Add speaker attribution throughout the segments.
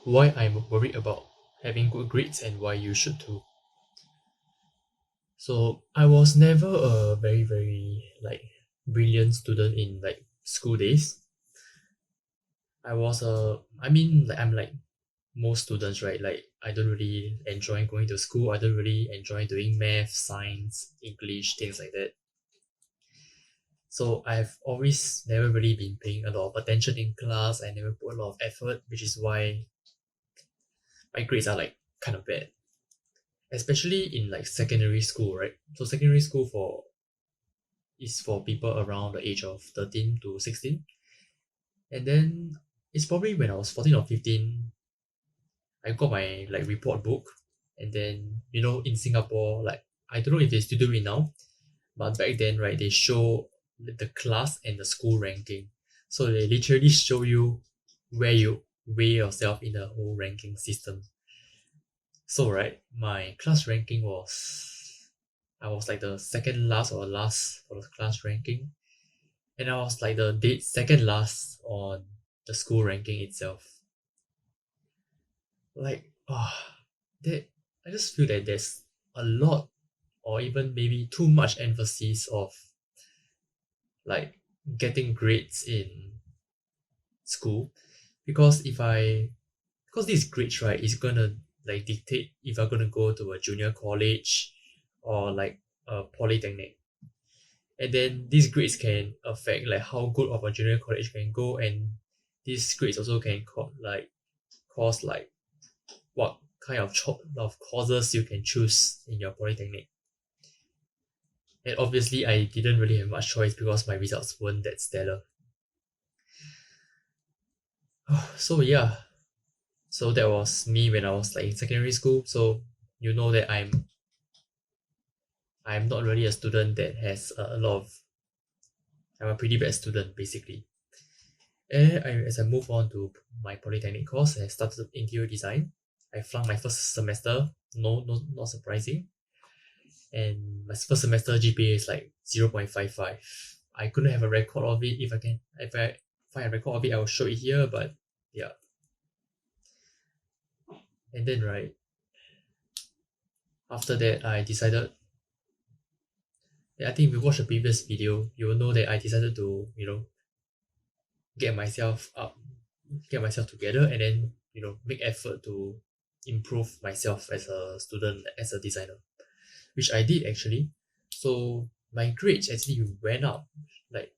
Speaker 1: why I'm worried about having good grades and why you should too. So I was never a very like brilliant student in like school days. I'm like most students, right? Like I don't really enjoy going to school. I don't really enjoy doing math, science, English, things like that. So I've always never really been paying a lot of attention in class. I never put a lot of effort, which is why my grades are like kind of bad. Especially in like secondary school, right? So secondary school for is for people around the age of 13 to 16. And then it's probably when I was 14 or 15, I got my like report book. And then, in Singapore, like I don't know if they still do it now, but back then, right, they show the class and the school ranking. So they literally show you where you weigh yourself in the whole ranking system. So right, my class ranking was I was like the second last or last for the class ranking, and I was like the dead second last on the school ranking itself. Like that I just feel that there's a lot or even maybe too much emphasis of like getting grades in school because because these grades right is gonna like dictate if I'm gonna go to a junior college or like a polytechnic, and then these grades can affect like how good of a junior college can go, and these grades also can cause like what kind of courses you can choose in your polytechnic. And obviously I didn't really have much choice because my results weren't that stellar. So yeah, so that was me when I was like in secondary school. So you know that I'm not really a student that has a lot of I'm a pretty bad student basically. And as I move on to my polytechnic course, I started interior design. I flunked my first semester. No, no, not surprising. And my first semester GPA is like 0.55. I couldn't have a record of it. If I find a record of it, I will show it here. But yeah, and then right after that, I decided. I think if you watch the previous video, you will know that I decided to get myself up, get myself together, and then make effort to improve myself as a student, as a designer, which I did actually. So my grades actually went up, like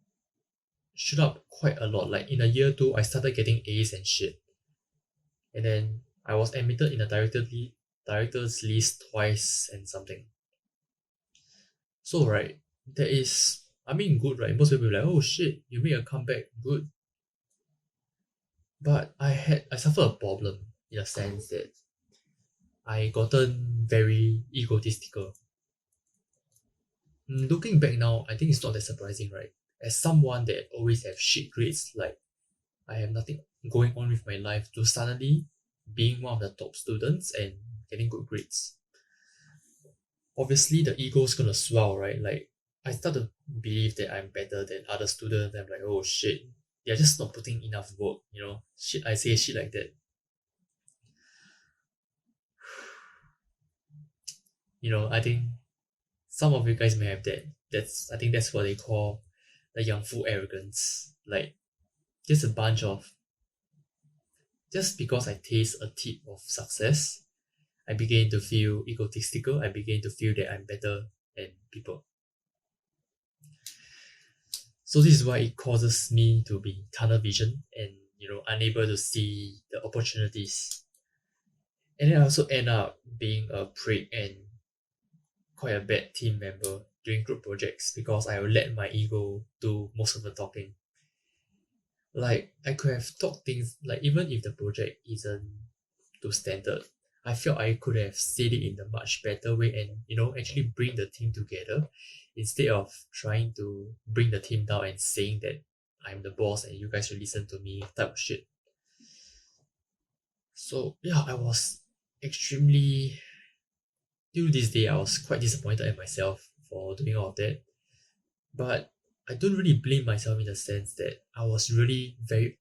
Speaker 1: shoot up quite a lot. Like in a year two, I started getting A's and shit, and then I was admitted in a director's list twice and something. So right, that is I mean good, right? Most people will be like, oh shit, you made a comeback, good. But I suffered a problem in a sense that I gotten very egotistical. Looking back now, I think it's not that surprising, right? As someone that always have shit grades, like I have nothing going on with my life, to suddenly being one of the top students and getting good grades. Obviously, the ego is gonna swell, right? Like I start to believe that I'm better than other students. I'm like, oh shit, they're just not putting enough work. Shit, I say shit like that. I think some of you guys may have that. I think that's what they call the young fool arrogance. Like just a bunch of just because I taste a tip of success, I begin to feel egotistical. I begin to feel that I'm better than people. So this is why it causes me to be tunnel vision and unable to see the opportunities. And then I also end up being a prick and quite a bad team member during group projects because I will let my ego do most of the talking. Like I could have talked things like even if the project isn't to standard, I felt I could have said it in a much better way and actually bring the team together instead of trying to bring the team down and saying that I'm the boss and you guys should listen to me type of shit. So yeah, I was extremely till this day I was quite disappointed at myself for doing all of that. But I don't really blame myself in the sense that I was really very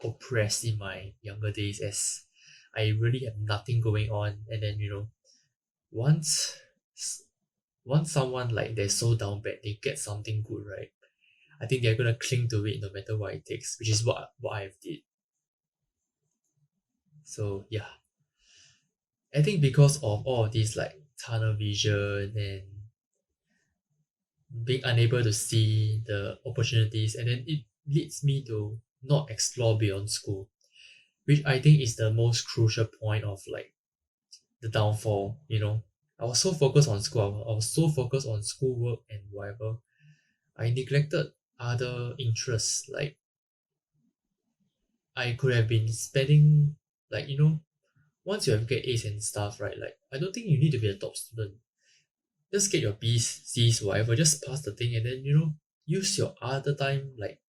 Speaker 1: oppressed in my younger days as I really have nothing going on, and then once once someone like they're so down bad, they get something good, right? I think they're gonna cling to it no matter what it takes, which is what I've did. So yeah, I think because of all of these like tunnel vision and being unable to see the opportunities, and then it leads me to not explore beyond school, which I think is the most crucial point of like the downfall. I was so focused on school, I was so focused on schoolwork and whatever. I neglected other interests. Like I could have been spending, like once you have get A's and stuff, right? Like I don't think you need to be a top student. Just get your B's, C's, whatever. Just pass the thing, and then use your other time like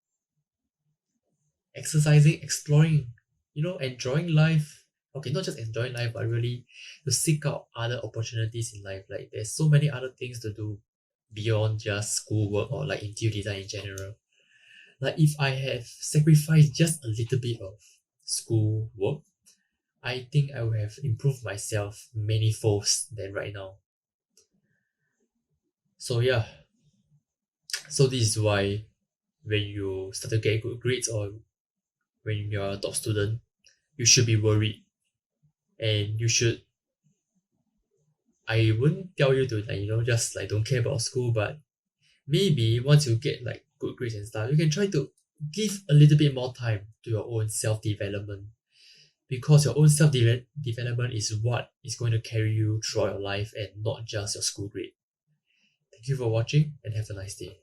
Speaker 1: exercising, exploring, enjoying life. Okay, not just enjoying life, but really to seek out other opportunities in life. Like there's so many other things to do beyond just schoolwork or like interior design in general. Like if I have sacrificed just a little bit of school work, I think I would have improved myself many folds than right now. So yeah, so this is why when you start to get good grades or when you're a top student, you should be worried, and you should. I wouldn't tell you to like just like don't care about school, but maybe once you get like good grades and stuff, you can try to give a little bit more time to your own self development, because your own self development is what is going to carry you throughout your life and not just your school grade. Thank you for watching and have a nice day.